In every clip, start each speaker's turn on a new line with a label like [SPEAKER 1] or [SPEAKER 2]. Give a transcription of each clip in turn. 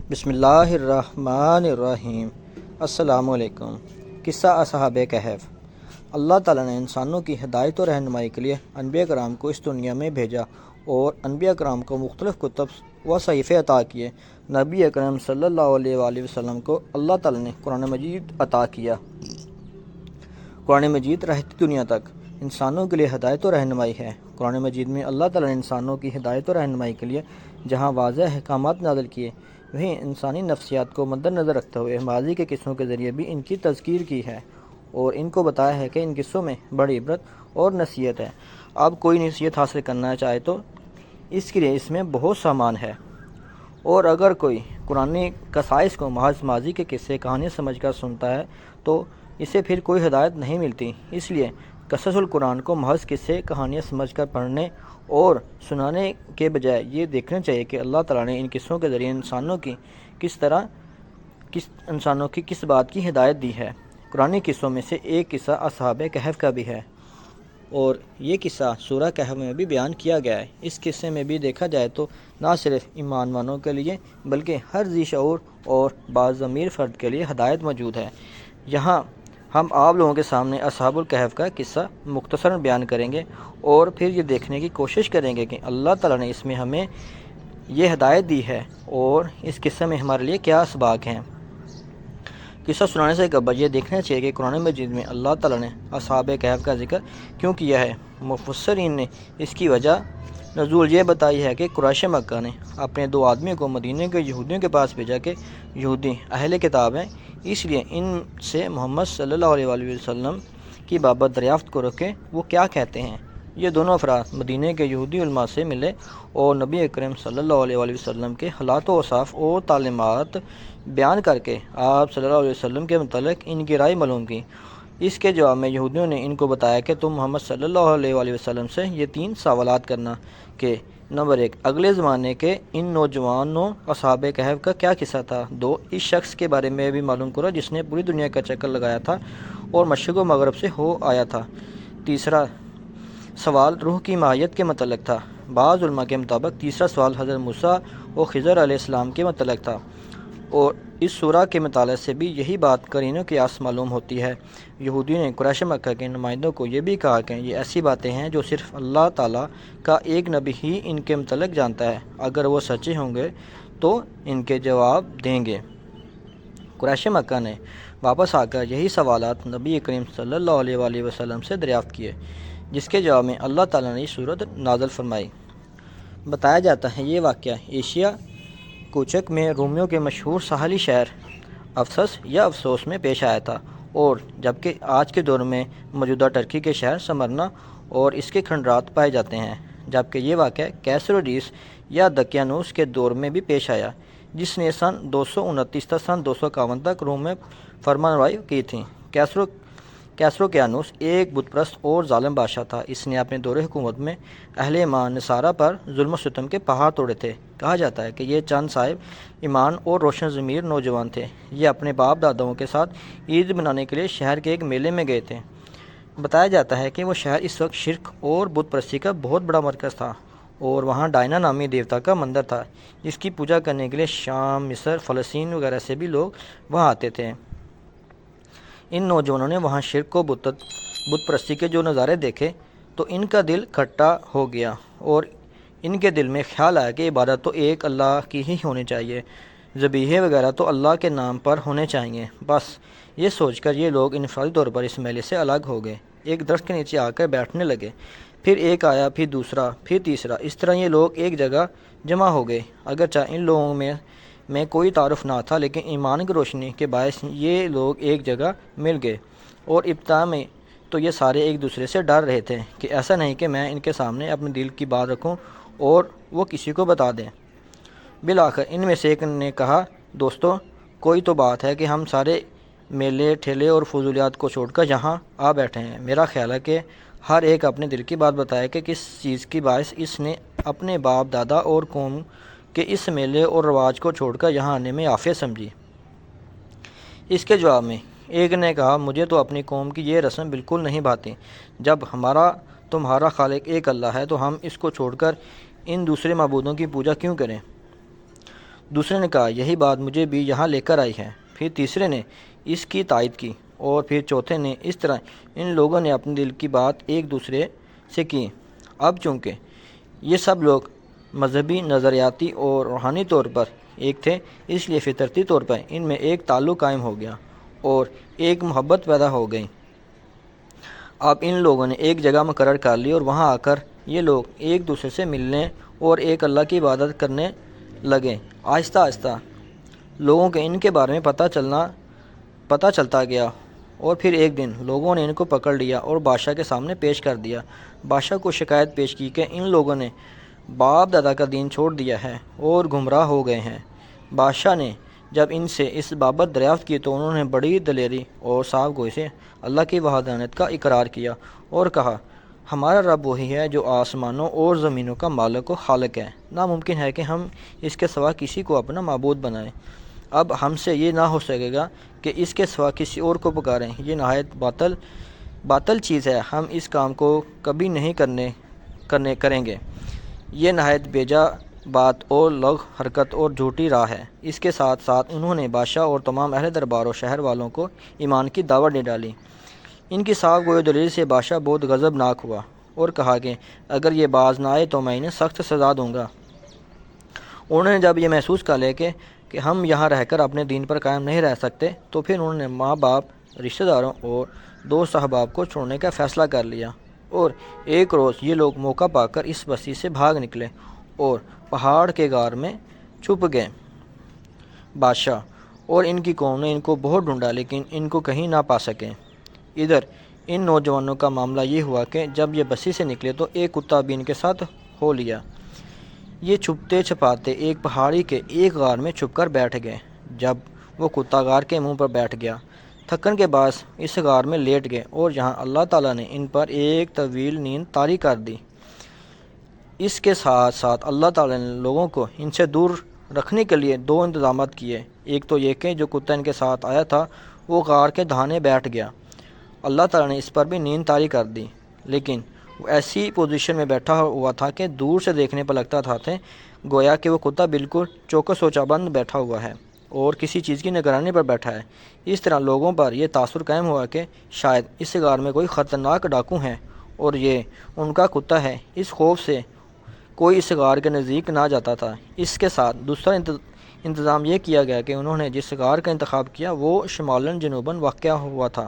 [SPEAKER 1] بسم اللہ الرحمن الرحیم۔ السلام علیکم۔ قصہ اصحاب کہف۔ اللہ تعالیٰ نے انسانوں کی ہدایت و رہنمائی کے لیے انبیاء کرام کو اس دنیا میں بھیجا اور انبیاء کرام کو مختلف کتب و صحیفے عطا کیے۔ نبی اکرم صلی اللہ علیہ وآلہ وسلم کو اللہ تعالیٰ نے قرآن مجید عطا کیا۔ قرآن مجید رہتی دنیا تک انسانوں کے لیے ہدایت و رہنمائی ہے۔ قرآن مجید میں اللہ تعالیٰ نے انسانوں کی ہدایت و رہنمائی کے لیے جہاں واضح احکامات نازل کیے، وہیں انسانی نفسیات کو مد نظر رکھتے ہوئے ماضی کے قصوں کے ذریعے بھی ان کی تذکیر کی ہے اور ان کو بتایا ہے کہ ان قصوں میں بڑی عبرت اور نصیحت ہے۔ اب کوئی نصیحت حاصل کرنا چاہے تو اس کے لیے اس میں بہت سامان ہے، اور اگر کوئی قرآن قصائص کو محض ماضی کے قصے کہانیاں سمجھ کر سنتا ہے تو اسے پھر کوئی ہدایت نہیں ملتی۔ اس لیے قصص القرآن کو محض قصے کہانیاں سمجھ کر پڑھنے اور سنانے کے بجائے یہ دیکھنا چاہیے کہ اللہ تعالیٰ نے ان قصوں کے ذریعے انسانوں کی کس بات کی ہدایت دی ہے۔ قرآنی قصوں میں سے ایک قصہ اصحاب کہف کا بھی ہے، اور یہ قصہ سورہ کہف میں بھی بیان کیا گیا ہے۔ اس قصے میں بھی دیکھا جائے تو نہ صرف ایمان والوں کے لیے بلکہ ہر ذی شعور اور باضمیر فرد کے لیے ہدایت موجود ہے۔ یہاں ہم آپ لوگوں کے سامنے اصحاب الکہف کا قصہ مختصراً بیان کریں گے اور پھر یہ دیکھنے کی کوشش کریں گے کہ اللہ تعالیٰ نے اس میں ہمیں یہ ہدایت دی ہے اور اس قصے میں ہمارے لیے کیا اسباق ہیں۔ قصہ سنانے سے قبل یہ دیکھنا چاہیے کہ قرآن مجید میں اللہ تعالیٰ نے اصحاب کہف کا ذکر کیوں کیا ہے۔ مفسرین نے اس کی وجہ نزول یہ بتائی ہے کہ قریش مکہ نے اپنے دو آدمیوں کو مدینہ کے یہودیوں کے پاس بھیجا کہ یہودی اہل کتاب ہیں، اس لیے ان سے محمد صلی اللہ علیہ وآلہ وسلم کی بابت دریافت کرو کہ وہ کیا کہتے ہیں۔ یہ دونوں افراد مدینہ کے یہودی علماء سے ملے اور نبی اکرم صلی اللہ علیہ وآلہ وسلم کے حالات و اوصاف اور تعلیمات بیان کر کے آپ صلی اللہ علیہ وسلم کے متعلق ان کی رائے معلوم کی۔ اس کے جواب میں یہودیوں نے ان کو بتایا کہ تم محمد صلی اللہ علیہ وآلہ وسلم سے یہ 3 سوالات کرنا کہ نمبر 1، اگلے زمانے کے ان نوجوانوں اصحاب کہف کا کیا قصہ تھا؟ 2، اس شخص کے بارے میں بھی معلوم کرو جس نے پوری دنیا کا چکر لگایا تھا اور مشرق و مغرب سے ہو آیا تھا۔ تیسرا سوال روح کی ماہیت کے متعلق تھا۔ بعض علماء کے مطابق تیسرا سوال حضرت موسیٰ و خضر علیہ السلام کے متعلق تھا، اور اس سورہ کے مطالعے سے بھی یہی بات قرین قیاس معلوم ہوتی ہے۔ یہودیوں نے قریش مکہ کے نمائندوں کو یہ بھی کہا کہ یہ ایسی باتیں ہیں جو صرف اللہ تعالیٰ کا ایک نبی ہی ان کے متعلق جانتا ہے، اگر وہ سچے ہوں گے تو ان کے جواب دیں گے۔ قریش مکہ نے واپس آ کر یہی سوالات نبی کریم صلی اللہ علیہ وآلہ وسلم سے دریافت کیے، جس کے جواب میں اللہ تعالیٰ نے یہ سورت نازل فرمائی۔ بتایا جاتا ہے یہ واقعہ ایشیا کوچک میں رومیوں کے مشہور ساحلی شہر افسس یا افسوس میں پیش آیا تھا، اور جبکہ آج کے دور میں موجودہ ترکی کے شہر سمرنا اور اس کے کھنڈرات پائے جاتے ہیں، جبکہ یہ واقعہ کیسروڈیس یا دقیانوس کے دور میں بھی پیش آیا، جس نے سن 229 تا سن 251 تک روم میں فرمانروائی کی تھی۔ کیسروکیانوس ایک بت پرست اور ظالم بادشاہ تھا۔ اس نے اپنے دور حکومت میں اہل ایمان نصارہ پر ظلم و ستم کے پہاڑ توڑے تھے۔ کہا جاتا ہے کہ یہ چند صاحب ایمان اور روشن ضمیر نوجوان تھے۔ یہ اپنے باپ داداؤں کے ساتھ عید منانے کے لیے شہر کے ایک میلے میں گئے تھے۔ بتایا جاتا ہے کہ وہ شہر اس وقت شرک اور بت پرستی کا بہت بڑا مرکز تھا، اور وہاں ڈائنا نامی دیوتا کا مندر تھا، جس کی پوجا کرنے کے لیے شام، مصر، فلسطین وغیرہ سے بھی لوگ وہاں آتے تھے۔ ان نوجوانوں نے وہاں شرک و بت پرستی کے جو نظارے دیکھے تو ان کا دل کھٹا ہو گیا، اور ان کے دل میں خیال آیا کہ عبادت تو ایک اللہ کی ہی ہونی چاہیے، ذبیحے وغیرہ تو اللہ کے نام پر ہونے چاہیے۔ بس یہ سوچ کر یہ لوگ انفرادی طور پر اس میلے سے الگ ہو گئے، ایک درخت کے نیچے آ کر بیٹھنے لگے۔ پھر ایک آیا، پھر دوسرا، پھر تیسرا، اس طرح یہ لوگ ایک جگہ جمع ہو گئے۔ اگرچہ ان لوگوں میں کوئی تعارف نہ تھا، لیکن ایمان کی روشنی کے باعث یہ لوگ ایک جگہ مل گئے، اور ابتدا میں تو یہ سارے ایک دوسرے سے ڈر رہے تھے کہ ایسا نہیں کہ میں ان کے سامنے اپنے دل کی بات رکھوں اور وہ کسی کو بتا دیں۔ بالآخر ان میں سے ایک نے کہا، دوستو، کوئی تو بات ہے کہ ہم سارے میلے ٹھیلے اور فضولیات کو چھوڑ کر یہاں آ بیٹھے ہیں۔ میرا خیال ہے کہ ہر ایک اپنے دل کی بات بتائے کہ کس چیز کی باعث اس نے اپنے باپ دادا اور قوم کے اس میلے اور رواج کو چھوڑ کر یہاں آنے میں عافیت سمجھی۔ اس کے جواب میں ایک نے کہا، مجھے تو اپنی قوم کی یہ رسم بالکل نہیں بھاتی۔ جب ہمارا تمہارا خالق ایک اللہ ہے تو ہم اس کو چھوڑ کر ان دوسرے معبودوں کی پوجا کیوں کریں؟ دوسرے نے کہا یہی بات مجھے بھی یہاں لے کر آئی ہے۔ پھر تیسرے نے اس کی تائید کی اور پھر چوتھے نے۔ اس طرح ان لوگوں نے اپنے دل کی بات ایک دوسرے سے کی۔ اب چونکہ یہ سب لوگ مذہبی، نظریاتی اور روحانی طور پر ایک تھے، اس لیے فطرتی طور پر ان میں ایک تعلق قائم ہو گیا اور ایک محبت پیدا ہو گئی۔ اب ان لوگوں نے ایک جگہ مقرر کر لی اور وہاں آ کر یہ لوگ ایک دوسرے سے ملنے اور ایک اللہ کی عبادت کرنے لگے۔ آہستہ آہستہ لوگوں کے ان کے بارے میں پتہ چلتا گیا اور پھر ایک دن لوگوں نے ان کو پکڑ لیا اور بادشاہ کے سامنے پیش کر دیا۔ بادشاہ کو شکایت پیش کی کہ ان لوگوں نے باپ دادا کا دین چھوڑ دیا ہے اور گمراہ ہو گئے ہیں۔ بادشاہ نے جب ان سے اس بابت دریافت کی تو انہوں نے بڑی دلیری اور صاف گوئی سے اللہ کی وحدانیت کا اقرار کیا اور کہا ہمارا رب وہی ہے جو آسمانوں اور زمینوں کا مالک و خالق ہے۔ ناممکن ہے کہ ہم اس کے سوا کسی کو اپنا معبود بنائیں۔ اب ہم سے یہ نہ ہو سکے گا کہ اس کے سوا کسی اور کو پکاریں۔ یہ نہایت باطل چیز ہے، ہم اس کام کو کبھی نہیں کریں گے۔ یہ نہایت بیجا بات اور لغو حرکت اور جھوٹی راہ ہے۔ اس کے ساتھ ساتھ انہوں نے بادشاہ اور تمام اہل دربار و شہر والوں کو ایمان کی دعوت دے ڈالی۔ ان کی صاف گوئی دلیل سے بادشاہ بہت غضبناک ہوا اور کہا کہ اگر یہ باز نہ آئے تو میں انہیں سخت سزا دوں گا۔ انہوں نے جب یہ محسوس کر لیا کہ ہم یہاں رہ کر اپنے دین پر قائم نہیں رہ سکتے تو پھر انہوں نے ماں باپ، رشتہ داروں اور دوست احباب کو چھوڑنے کا فیصلہ کر لیا، اور ایک روز یہ لوگ موقع پا کر اس بستی سے بھاگ نکلے اور پہاڑ کے غار میں چھپ گئے۔ بادشاہ اور ان کی قوم نے ان کو بہت ڈھونڈا لیکن ان کو کہیں نہ پا سکے۔ ادھر ان نوجوانوں کا معاملہ یہ ہوا کہ جب یہ بستی سے نکلے تو ایک کتا بھی ان کے ساتھ ہو لیا۔ یہ چھپتے چھپاتے ایک پہاڑی کے ایک غار میں چھپ کر بیٹھ گئے۔ جب وہ کتا غار کے منہ پر بیٹھ گیا، تھکن کے باعث اس غار میں لیٹ گئے اور یہاں اللہ تعالیٰ نے ان پر ایک طویل نیند طاری کر دی۔ اس کے ساتھ ساتھ اللہ تعالیٰ نے لوگوں کو ان سے دور رکھنے کے لیے دو انتظامات کیے۔ ایک تو یہ کہ جو کتا ان کے ساتھ آیا تھا وہ غار کے دہانے بیٹھ گیا۔ اللہ تعالیٰ نے اس پر بھی نیند طاری کر دی، لیکن وہ ایسی پوزیشن میں بیٹھا ہوا تھا کہ دور سے دیکھنے پر لگتا تھا گویا کہ وہ کتا بالکل چوکس و چابند بیٹھا ہوا ہے اور کسی چیز کی نگرانی پر بیٹھا ہے۔ اس طرح لوگوں پر یہ تاثر قائم ہوا کہ شاید اس غار میں کوئی خطرناک ڈاکو ہیں اور یہ ان کا کتا ہے۔ اس خوف سے کوئی اس غار کے نزدیک نہ جاتا تھا۔ اس کے ساتھ دوسرا انتظام یہ کیا گیا کہ انہوں نے جس غار کا انتخاب کیا وہ شمالاً جنوباً واقع ہوا تھا۔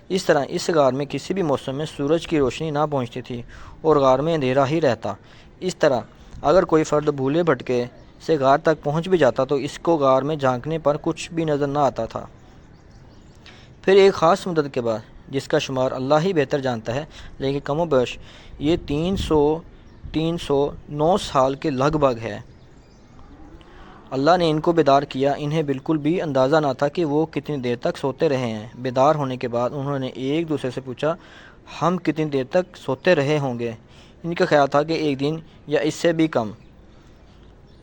[SPEAKER 1] اس طرح اس غار میں کسی بھی موسم میں سورج کی روشنی نہ پہنچتی تھی اور غار میں اندھیرا ہی رہتا۔ اس طرح اگر کوئی فرد بھولے بھٹکے سے غار تک پہنچ بھی جاتا تو اس کو غار میں جھانکنے پر کچھ بھی نظر نہ آتا تھا۔ پھر ایک خاص مدت کے بعد، جس کا شمار اللہ ہی بہتر جانتا ہے، لیکن کم و بیش یہ 309 سال کے لگ بھگ ہے، اللہ نے ان کو بیدار کیا۔ انہیں بالکل بھی اندازہ نہ تھا کہ وہ کتنی دیر تک سوتے رہے ہیں۔ بیدار ہونے کے بعد انہوں نے ایک دوسرے سے پوچھا ہم کتنی دیر تک سوتے رہے ہوں گے؟ ان کا خیال تھا کہ ایک دن یا اس سے بھی کم۔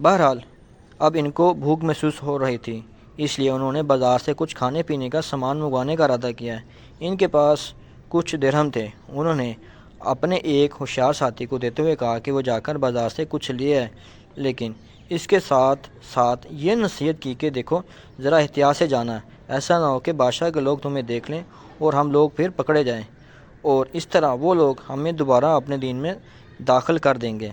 [SPEAKER 1] بہرحال اب ان کو بھوک محسوس ہو رہی تھی، اس لیے انہوں نے بازار سے کچھ کھانے پینے کا سامان منگوانے کا ارادہ کیا۔ ان کے پاس کچھ درہم تھے۔ انہوں نے اپنے ایک ہوشیار ساتھی کو دیتے ہوئے کہا کہ وہ جا کر بازار سے کچھ لے آئے، لیکن اس کے ساتھ ساتھ یہ نصیحت کی کہ دیکھو ذرا احتیاط سے جانا، ایسا نہ ہو کہ بادشاہ کے لوگ تمہیں دیکھ لیں اور ہم لوگ پھر پکڑے جائیں اور اس طرح وہ لوگ ہمیں دوبارہ اپنے دین میں داخل کر دیں گے۔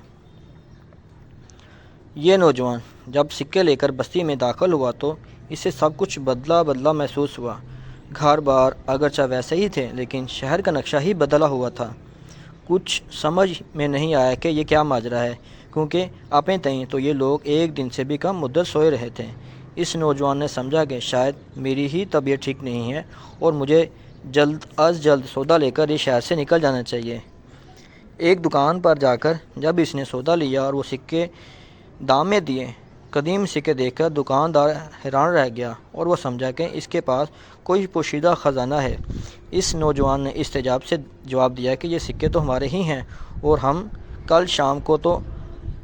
[SPEAKER 1] یہ نوجوان جب سکے لے کر بستی میں داخل ہوا تو اسے سب کچھ بدلا محسوس ہوا۔ گھر بار اگرچہ ویسے ہی تھے لیکن شہر کا نقشہ ہی بدلا ہوا تھا۔ کچھ سمجھ میں نہیں آیا کہ یہ کیا ماجرا ہے، کیونکہ اپنے تئیں تو یہ لوگ ایک دن سے بھی کم مدت سوئے رہے تھے۔ اس نوجوان نے سمجھا کہ شاید میری ہی طبیعت ٹھیک نہیں ہے اور مجھے جلد از جلد سودا لے کر اس شہر سے نکل جانا چاہیے۔ ایک دکان پر جا کر جب اس نے سودا لیا اور وہ سکے دام میں دیے، قدیم سکے دیکھ کر دکاندار حیران رہ گیا اور وہ سمجھا کہ اس کے پاس کوئی پوشیدہ خزانہ ہے۔ اس نوجوان نے استجاب سے جواب دیا کہ یہ سکے تو ہمارے ہی ہیں اور کل شام کو تو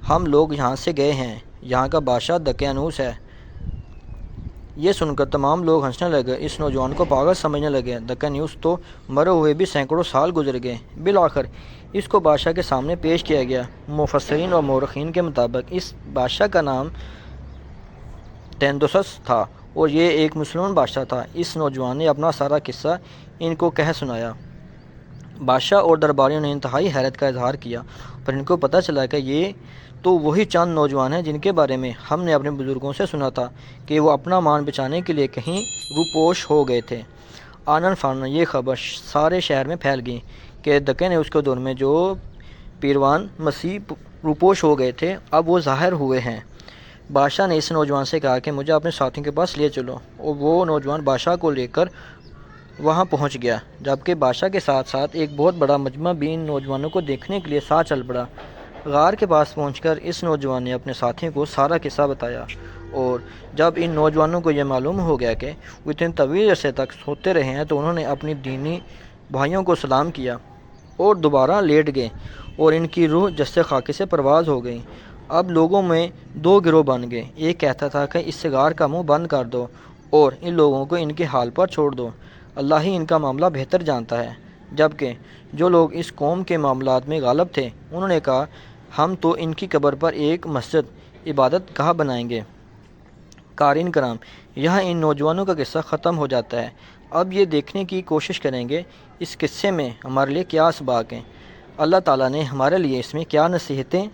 [SPEAKER 1] ہم لوگ یہاں سے گئے ہیں، یہاں کا بادشاہ دقیانوس ہے۔ یہ سن کر تمام لوگ ہنسنے لگے، اس نوجوان کو پاگل سمجھنے لگے۔ دقیانوس تو مرے ہوئے بھی سینکڑوں سال گزر گئے۔ بالآخر اس کو بادشاہ کے سامنے پیش کیا گیا۔ مفسرین اور مورخین کے مطابق اس بادشاہ کا نام تیندوسس تھا اور یہ ایک مسلمان بادشاہ تھا۔ اس نوجوان نے اپنا سارا قصہ ان کو کہہ سنایا۔ بادشاہ اور درباریوں نے انتہائی حیرت کا اظہار کیا، پر ان کو پتہ چلا کہ یہ تو وہی چند نوجوان ہیں جن کے بارے میں ہم نے اپنے بزرگوں سے سنا تھا کہ وہ اپنا مان بچانے کے لیے کہیں روپوش ہو گئے تھے۔ آنن فانن یہ خبر سارے شہر میں پھیل گئی کہ دکن نے اس کے دور میں جو پیروان مسیح روپوش ہو گئے تھے اب وہ ظاہر ہوئے ہیں۔ بادشاہ نے اس نوجوان سے کہا کہ مجھے اپنے ساتھیوں کے پاس لے چلو، اور وہ نوجوان بادشاہ کو لے کر وہاں پہنچ گیا، جبکہ بادشاہ کے ساتھ ساتھ ایک بہت بڑا مجمع بھی ان نوجوانوں کو دیکھنے کے لیے ساتھ چل پڑا۔ غار کے پاس پہنچ کر اس نوجوان نے اپنے ساتھیوں کو سارا قصہ بتایا، اور جب ان نوجوانوں کو یہ معلوم ہو گیا کہ وہ اتنے طویل عرصے تک سوتے رہے ہیں تو انہوں نے اپنی دینی بھائیوں کو سلام کیا اور دوبارہ لیٹ گئے، اور ان کی روح جسد خاکی سے پرواز ہو گئی۔ اب لوگوں میں دو گروہ بن گئے، ایک کہتا تھا کہ اس غار کا منہ بند کر دو اور ان لوگوں کو ان کے حال پر چھوڑ دو، اللہ ہی ان کا معاملہ بہتر جانتا ہے، جبکہ جو لوگ اس قوم کے معاملات میں غالب تھے انہوں نے کہا ہم تو ان کی قبر پر ایک مسجد عبادت گاہ بنائیں گے۔ قارئین کرام، یہاں ان نوجوانوں کا قصہ ختم ہو جاتا ہے۔ اب یہ دیکھنے کی کوشش کریں گے اس قصے میں ہمارے لیے کیا اسباق ہیں، اللہ تعالیٰ نے ہمارے لیے اس میں کیا نصیحتیں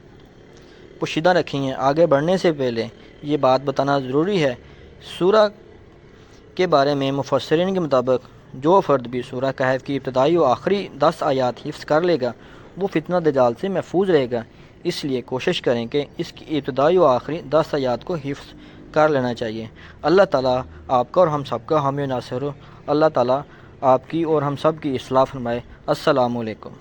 [SPEAKER 1] پوشیدہ رکھی ہیں۔ آگے بڑھنے سے پہلے یہ بات بتانا ضروری ہے، سورہ کے بارے میں مفسرین کے مطابق جو فرد بھی سورہ کہف کی ابتدائی و آخری 10 آیات حفظ کر لے گا وہ فتنہ دجال سے محفوظ رہے گا، اس لیے کوشش کریں کہ اس کی ابتدائی و آخری 10 آیات کو حفظ کر لینا چاہیے۔ اللہ تعالیٰ آپ کا اور ہم سب کا حامی و ناصر ہو۔ اللہ تعالیٰ آپ کی اور ہم سب کی اصلاح فرمائے۔ السلام علیکم۔